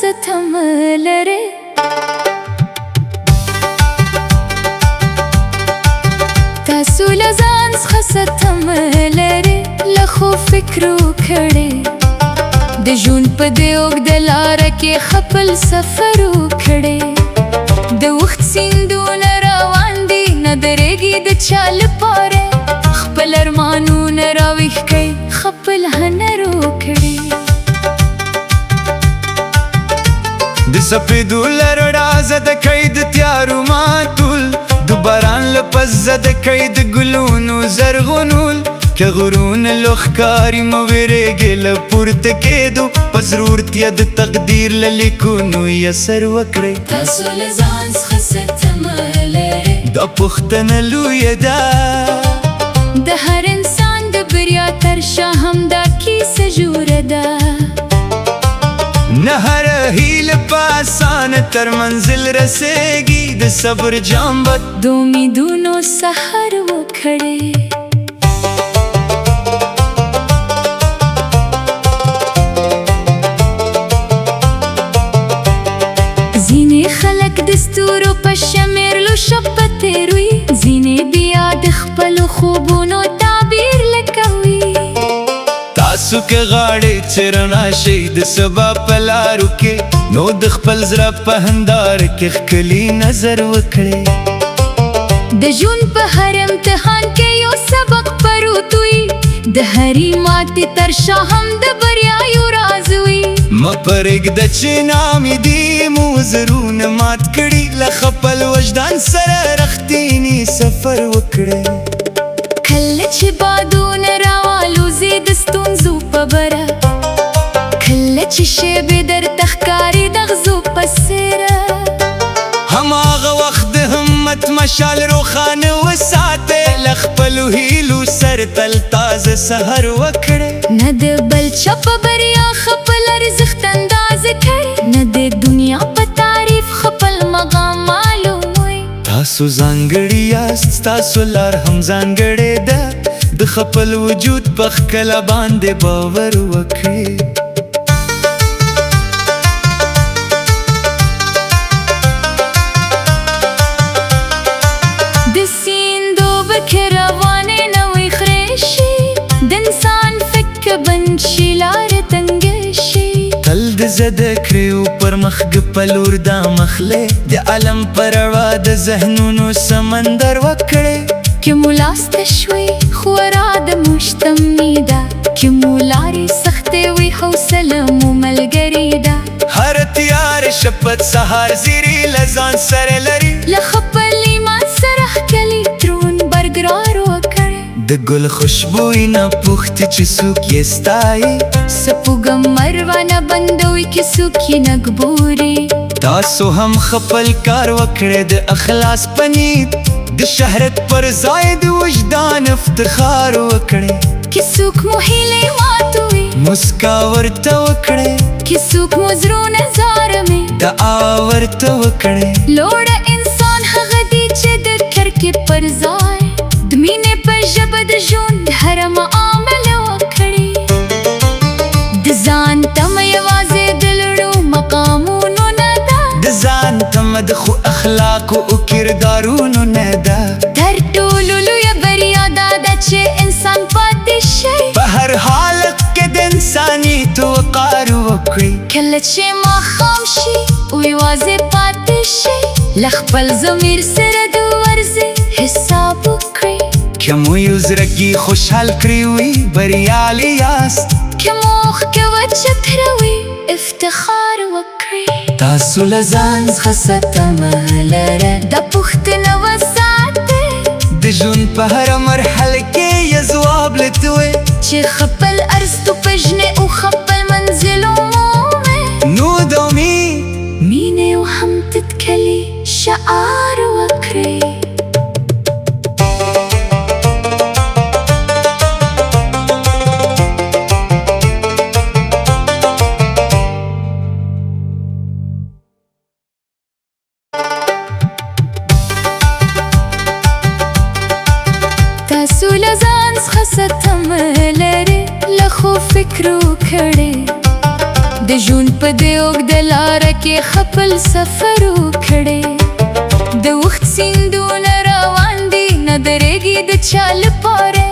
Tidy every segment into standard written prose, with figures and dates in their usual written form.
ستم لري تاسو لزان څخه ستم لري لخو فکرو کړي د ژوند په دې اوږده لاره کې خپل سفر وکړي د وخت سیندونه روان دي نه درېږي د چا لپاره خپل ارمانونه راویښ کړي خپل هنر وکړي د سپېدو لرړا زده کوي د تیارو ماتول د باران لپس زده کوي د ګلونو زرغونول که غرونه لوښکاري مه وېرېږې له پورته کېدو په ضرورتیا د تقدیر له لیکونو یې سر وکړئ تاسو له ځان څخه ستمه لرئ دا پوښتنه لویه ده د هر انسان د بریا تر شا همدا کیسه جوړه ده نه هره هیله په اسانه تر منزل رسېږي د صبر جام به د امیدونو سحر وکړئ ځینې خلک د ستورو په شمېرلو شپه تېروي ځینې بیا د خپلو خوبونو تعبیر لکوي تاسو که غواړئ چې رڼا شئ د سبا په لارو کې نو د خپل زړه په هنداره کې ښکلي نظر وکړئ د ژوند په هر امتحان کې یو سبق پروت وي د هرې ماتې تر شا هم د بریا یو راز وي مه پرېږده چې ناامیدي مو زرونه مات کړي له خپل وجدان سره رښتینی سفر وکړئ کله چې بادونه راوالوزي د ستونزو په بره کله چې شیبې درته ښکاري د غزو په څېره هماغه وخت د همت مشال روښانه وساتئ له خپلو هیلو سر تل تازه سحر وکړئ نه د بل چا په بریا خپل ارزښت اندازه کړئ نه د دنیا په تعریف خپل مقام معلوموئ تاسو ځانګړي یاست ستاسو لار هم ځانګړې ده د خپل وجود په ښکلا باندې باور وکړئ د سیند اوبه کې روانې نوې خرې شي د انسان فکر بند شي لارې تنګې شي تل د زده کړیو پر مخ په لور دا مخلې د علم پر رڼا د ذهنونو سمندر وکړئ که مو لاسته شوي خورا د مشتمي ده که مو لارې سختې وي حوصله مو ملګرې ده هر تیار شپت سهار زیری له ځان سره لري له خپل ایمان سره ښکلي دروند برګرار وکړئ د ګل خوشبویي نه پوښتې چې څوک یې ستایي سپوږه مروانه بندوي که څوک یې نه ګوري تاسو هم خپل کار وکړئ د اخلاص په نیت د شهرت پر ځای د وجدان افتخار وکړئ که څوک مو هیلې ماتوي مسکا ورته وکړئ که څوک مو زړونه ځاروي دعا ورته وکړئ لوړه انسان هغه دی چې د کرکې پر ځای د مینې په ژبه د ژوند هره معامله وکړي د ځان تمه یوازې د لوړو مقامونو نه ده د ځان تمه د ښو اخلاقو او کردارونو نه ده تر ټولو لویه بریا دا ده چې انسان پاتې شي په هر حالت کې د انسانیت وقار وکړئ کله چې ماښام شي او یوازې پاتې شي له خپل ضمیر سره د ورځې حساب وکړئ که مو یو زړګي خوشحال کړی وي بریالي یاست که مو اوښکې وچتروي افتخار وکړئ تاسو له ځان څخه ستمه لره دا پوښتنه وساتئ د ژوند په هره مرحله کې یې ځواب لټوئ چې خپل ارزو پېژنئ او خپل منزل ومومئ نو د امید مینې او هم تتکلي شعار وکړئ تاسو له ځان څخه ستمه لرئ له خو فکر وکړئ د ژوند په دې اوږده لاره کې خپل سفر وکړې د وخت سیندونه روان دي نه درېږي د چا لپاره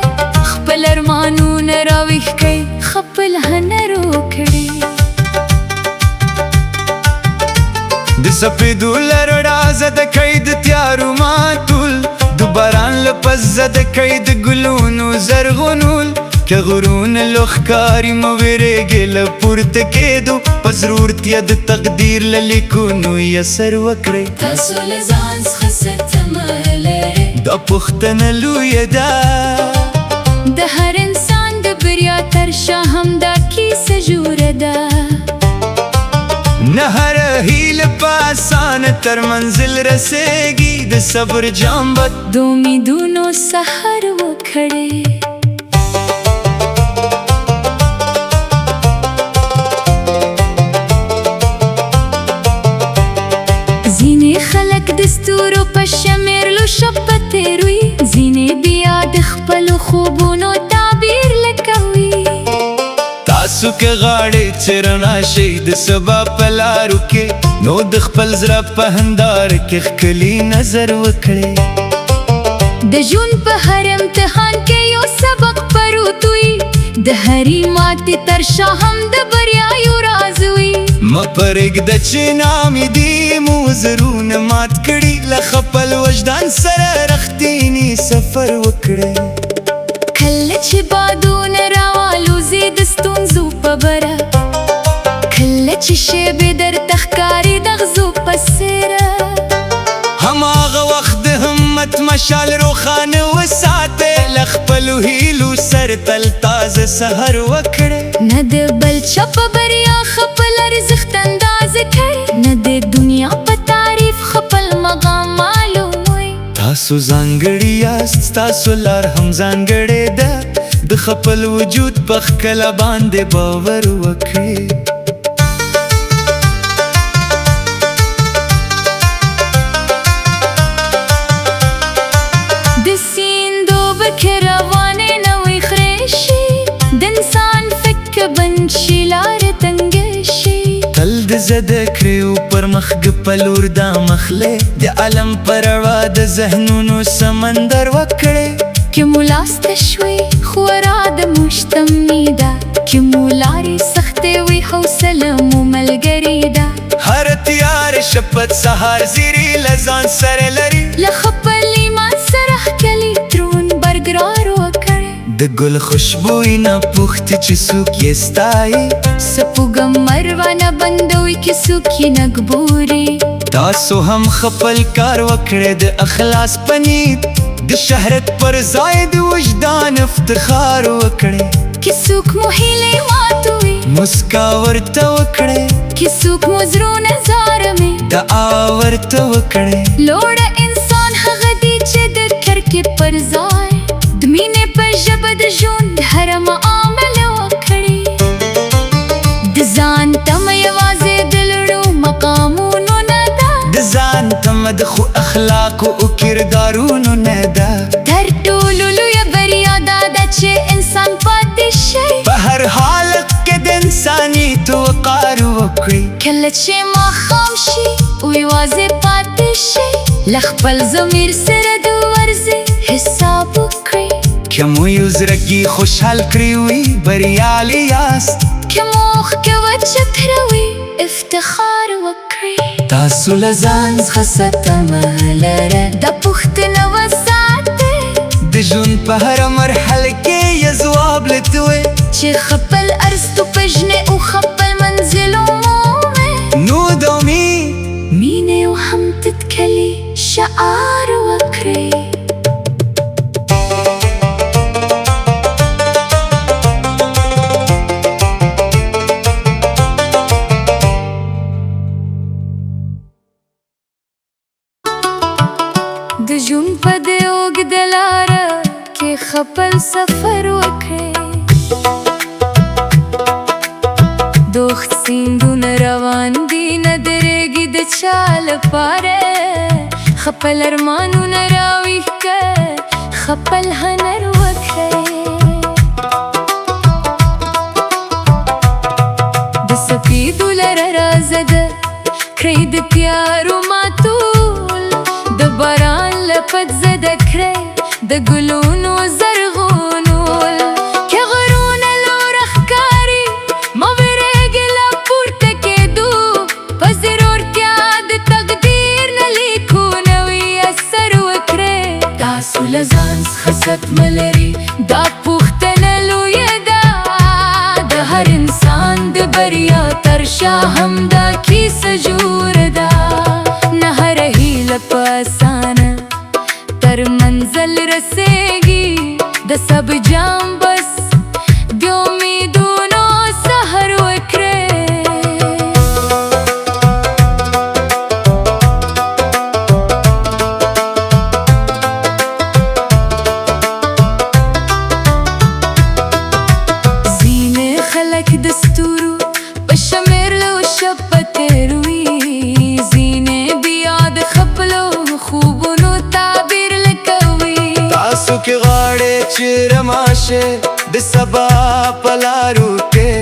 خپل ارمانونه راویښ کړئ خپل هنر وکړې د سپېدو لرړا زده کوي د تیارو ماتول د باران له پس زده کوي د ګلونو زرغونول که غرونه لوښکاري مه وېرېږې له پورته کېدو په ضرورتیا د تقدیر له لیکونو یې سر وکړئ تاسو له ځان څخه څه تمه لرئ دا پوښتنه لویه ده د هر انسان د بریا تر شا همدا کیسه جوړه ده نه هره هیله په اسانه تر منزل رسېږي د صبر جام به د امیدونو سحر وکړئ ځینې خلک د ستورو په شمېرلو شپه تېروي ځینې بیا د خپلو خوبونو تعبیر لکوي تاسو که غواړئ چې رڼا شئ د سبا په لارو کې نو د خپل زړه په هنداره کې ښکلي نظر وکړئ د ژوند په هر امتحان کې یو سبق پروت وي د هرې ماتې تر شا هم د بریا یو راز وي مه پرېږده چې ناامیدي مو وزرونه مات کړي له خپل وجدان سره رښتینی سفر وکړئ کله چې بادونه راوالوزي د ستونزو په بره کله چې شیبې درته ښکاري د غزو په څېره هماغه وخت د همت مشال روښانه وساتئ له خپلو هیلو سر تل تازه سحر وکړئ نه د بل چا په بریا خپل ارزښت اندازه کړئ نه د دنیا په تعریف خپل مقام معلوموئ تاسو ځانګړي یاست ستاسو لار هم ځانګړې ده د خپل وجود په ښکلا باندې باور وکړئ د سیند اوبه کې روانې نوې خرې شي د انسان فکر بند شي لارې تنګې شي تل د زده کړو پر مخ په لور دا مخلې د علم پر رڼا د ذهنونو سمندر وکړئ که مو لاسته شوي خورا د مشتمیده که مو لارې سختې وي حوصله مو ملګرې ده هر تیار شپت سهار زیری له ځان سره لري له خپل ایمان سره ښکلي دروند برقرار وکړئ د ګل خوشبویي نه پوښتې چې څوک یې ستایي سپوږم مروه نه بندوي که څوک یې نه ګوري تاسو هم خپل کار وکړئ د اخلاص په نیت د شهرت پر ځای د وجدان افتخار وکړئ که څوک مو هیلې ماتوي مسکا ورته وکړئ که څوک مو زړونه ځاروي دعا ورته وکړئ لوړه انسان هغه دی چې د کرکې پر ځای د مینې په ژبه د ژوند هره معامله وکړي د ځان تمه یوازې د لوړو مقامونو نه ده د ځان تمه د ښو اخلاقو او کردارونو نه ده تر ټولو لویه بریا دا ده چې انسان پاتې شي په هر حالت کې د انسانیت وقار وکړئ کله چې ماښام شي او یوازې پاتې شي له خپل ضمیر سره د ورځې حساب وکړئ که مو یو زړګي خوشحال کړی وي بریالي یاست که مو اوښکې وچتروي افتخار وکړئ تاسو له ځان څخه څه تمه لرئ دا پوښتنه وساتئ د ژوند په هره مرحله کې یې ځواب لټوئ چې خپل ارزتو پېژنئ او خپل منزل ومومئ نو د امید مینې او هم تتکلي شعار وکړئ د ژوند په دې اوږده لاره کې خپل سفر وکړئ د وخت سیندونه روان دي نه درېږي د چا لپاره خپل ارمانونه راویښ کړئ خپل هنر وکړئ د سپید رازده کړی د تیارو ماتول د باران لپت زده کړی د ګلونو زرغونول که غرونه لور ښکاري مه ویرېږې لا پورته کېدو په ضرورتیا د تقدیر نه لیکو نوی اثر وکړې تاسو له ځان څخه صدمه لري دا پوښتنه لویه ده د هر انسان د بریا تر شا همدا کیسه جوړه ده نه هره هیله په اسانه تر منزل رسیږي د سب جام بس د امیدونو سحر وکړې ځینې خلک د ستورو په شمېر له شپه تېروي ځینې بیا د خپلو خوبونو تعبیر لکوي تاسو کې غواړئ چې رماشه د سبا په لارو کې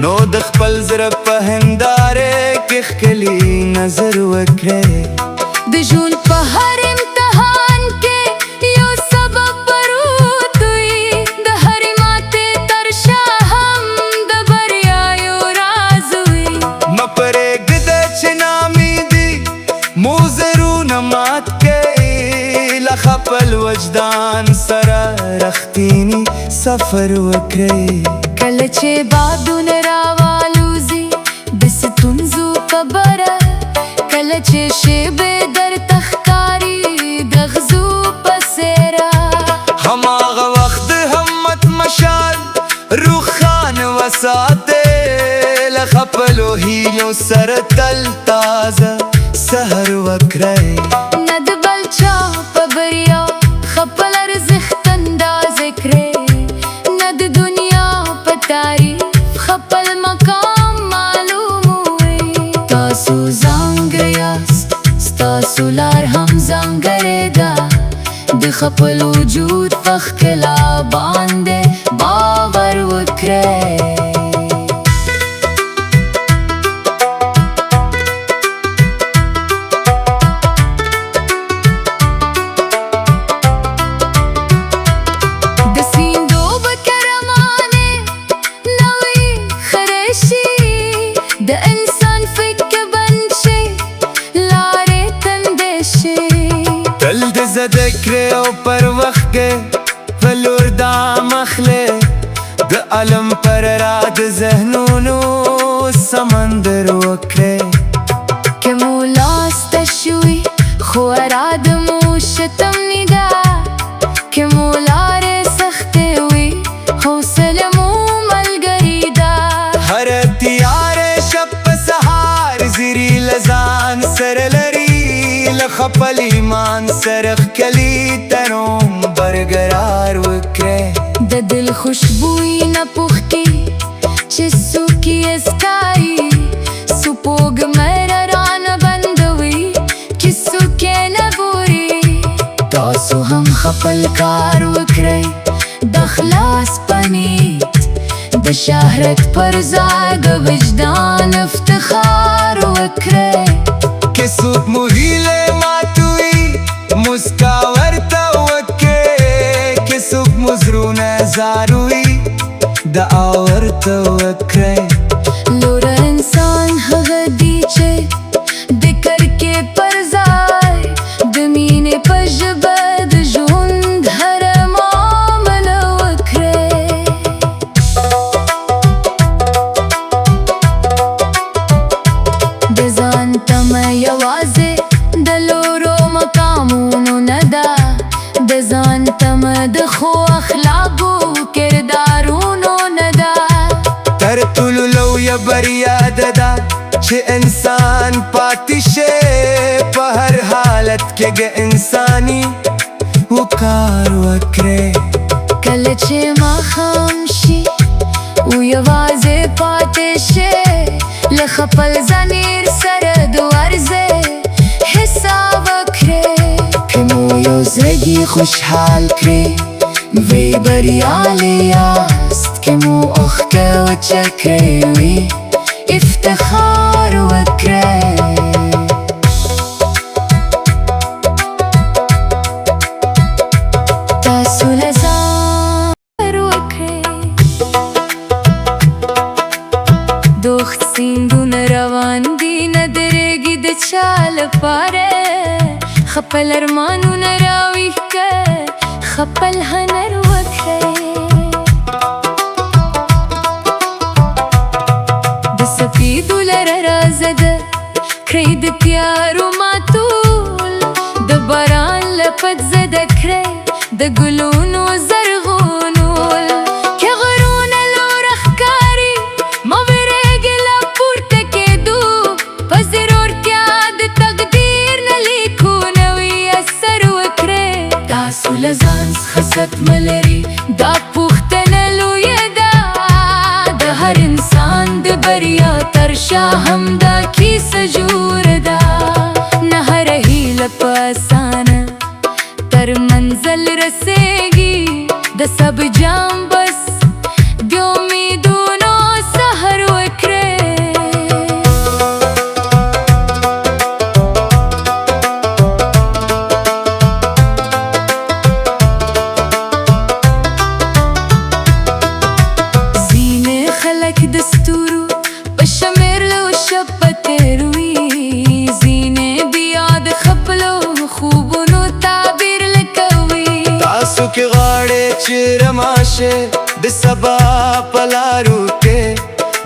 نو د خپل زړه په هنداره کې ښکلي نظر وکړئ د ژوند په هر امتحان کې یو سبب پروت وي د هرې ماتې تر شا هم د بریا یو راز وي مه پرېږده چې ناامیدي مو زرونه مات کوي له خپل وجدان سره رښتینی سفر وکړئ کله چې بادونه راوالوزي د ستونزو په بره کله چې شیبې درته ښکاري د غزو په څېره هماغه وخت د همت مشال روښانه وساتئ له خپلو هیلو سره تل تازه سحر وکړئ نه د بل چا په بریا خپل ارزښت اندازې کړئ نه د دنیا په تعریف خپل مقام معلوموئ تاسو ځانګړي یاست ستاسو لار هم ځانګړې ده د خپل وجود په ښکلا باندې باور وکړئ د انسان فکر بند شي لارې تندې شي تل د زده کړې او پر وخت کې په لور ګام اخلئ د علم پر را د ذهنونو سمندر وکړئ که مو لاسته شوي خو اراده مو شتم نگاه که مو لارې سختې وي حوصله مو ملګرې ده هره تیاره شب په سهار زیري له ځان سره لري له خپل ایمان سره ښکلي تنوم برقرار وکړئ د دل خوشبویي نه پوښتي چې څوک یې ستایي سپوږمۍ رانه بندوي چې څوک یې نه ګوري تاسو هم خپل کار وکړئ د خلاص په نیت د شهرت پر ځای د وجدان افتخار وکړئ که څوک مو هیلې ماتوي مسکا ورته وکړئ که څوک مو زړونه زاروي دعا ورته وکړئ لوړ انسان هغه دی چې د کرکې پر ځای د مینې په ژبه د ژوند هره معامله وکړئ د ځان تمه یوازې د لوړو مقامونو نه ده د ځان تمه د ښو اخلاقو کردارونو نه ده تر ټولو لویه بریا ده دا چې انسان پاتې شي په هر حالت کې ګه انساني وکار وکړئ کله چې ماښام شي او یوازې پاتې شي له خپل ضمیر سره د ورځې حساب وکړئ که مو یو زړګي خوشحال کړي وی بریالي یاست که مو اوښکې وچکې وي افتخار وکړئ. تاسو له ځان وکړئ. دوخت سیندونه روان دي نه درېږي د چا لپاره. خپل ارمانونه راویښ کړئ، خپل هنر وکړئ. د سپیدو لره رازه ده کړئ د تیارو ماتول. د باران لپد زده کړئ د ګلونو زرغونول. که غرونه لوړ ښکاري مه وېرېږئ له پورته کېدو. په ضرورتیا د تقدیر نه لیکو نوی اثر وکړئ. تاسو له ځان څخه صدمه لري دا پوښتنه لویه ده. د هر انسان د بریا تر شا همدا کیسه جوړه ده. نه هره هیله په اسانه تر منزل رسیږي. د سب جام بس د امیدونو سحر وکړئ. ځینې خلک د ستورو په شمېر له شپه تېروي. ځینې بیا د خپلو خوبونو تعبیر لکوي. تاسو کې غواړئ چې رماشه د سبا په لارو کې،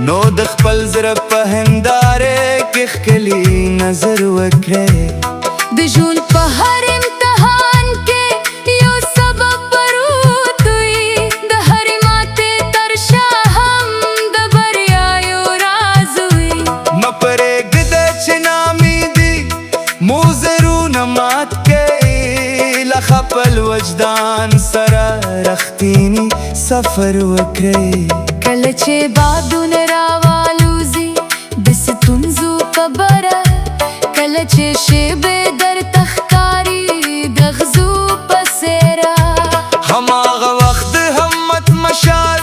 نو د خپل زړه په هنداره کې ښکلي نظر وکړئ. د ژوند په هر امتحان کې یو سبب پروت وي. د هرې ماتې تر شا هم د بریا یو راز وي. مه پرېږده چې ناامیدي مو زرونه مات کړي. له خپل وجدان سره رښتینی سفر وکړئ. کله چې بادونه راوالوزي د ستونزو په بره. کله چې شیبې درته ښکاري د غزو په څېره. هماغه وخت د همت مشال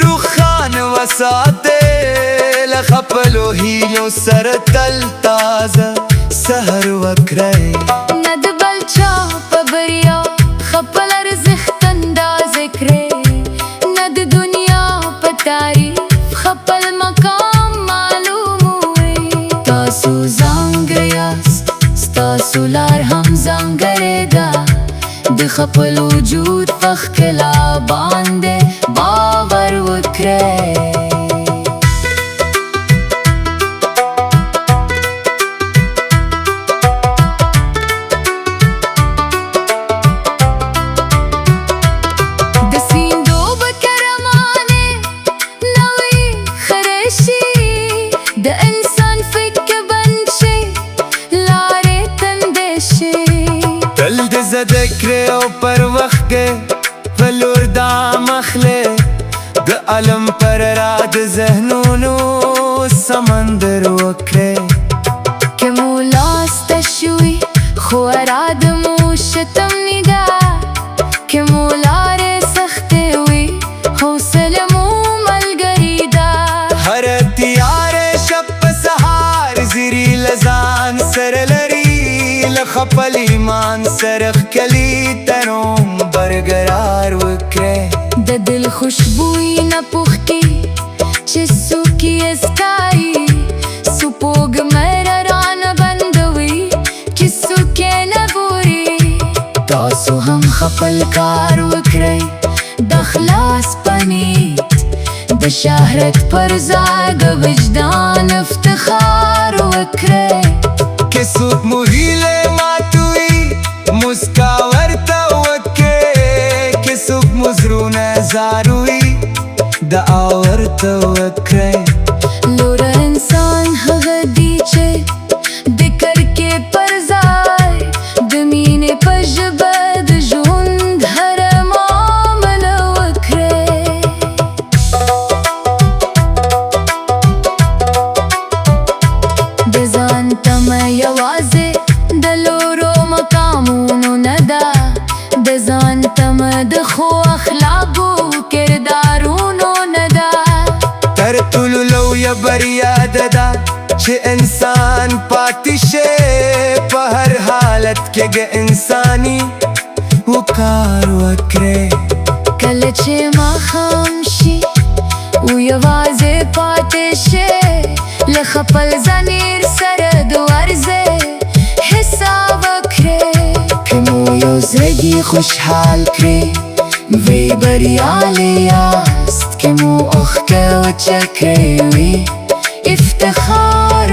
روښانه وساتئ. له خپلو هیلو سره تل تازه سحر وکړئ. نه د بل چا په بریا خپل ارزښت اندازه کړئ. نه د دنیا په تعریف خپل مقام معلوموئ. تاسو ځانګړي یاست، ستاسو لار هم ځانګړې ده. د خپل وجود په ښکلا باندې باور وکړئ. د انسان فکر بند شي لارې تندې شي. تل د زده کړې او پر وخت کې په لور ګام اخلئ. د علم پر را د ذهنونو سمندر وکړئ. که مو لاسته شوي خو اراده مو شتم نگاه. که مو لارې سختې وي حوصله مو ملګرې ده. هر تیاره شب په سهار زیري له ځان سره لري. له خپل ایمان سره ښکلي تنوم برقرار وکړئ. د دل خوشبویي نه پوښتي چې څوک یې ستایي. سپوږمۍ رانه بندوي چې څوک یې نه ګوري. تاسو هم خپل کار وکړئ د خلاص په نیت. د شهرت پر ځای د وجدان افتخار وکړئ. که څوک مو هیلې ماتوي مسکا ورته وکړئ. که څوک مو زړونه زاروي دعا ورته وکړئ. لوړ انسان هغه دی چې د کرکې پر ځای د مینې په ژبه د ژوند هره معامله وکړئ. د ځان تمه یوازې د لوړو مقامونو نه ده. د ځان تمه د ښو اخلاقو کردارونو نه ده. تر چې انسان پاتې شي په هر حالت کې ګه انساني وقار وکړې کله چې ماښام شي او یوازې پاتې شي له خپل ضمیر سره د ورځې حساب وکړې که مو یو زړګي خوشحال کړې وی بریالي یاست که مو اوښکې وچکې وي افتخار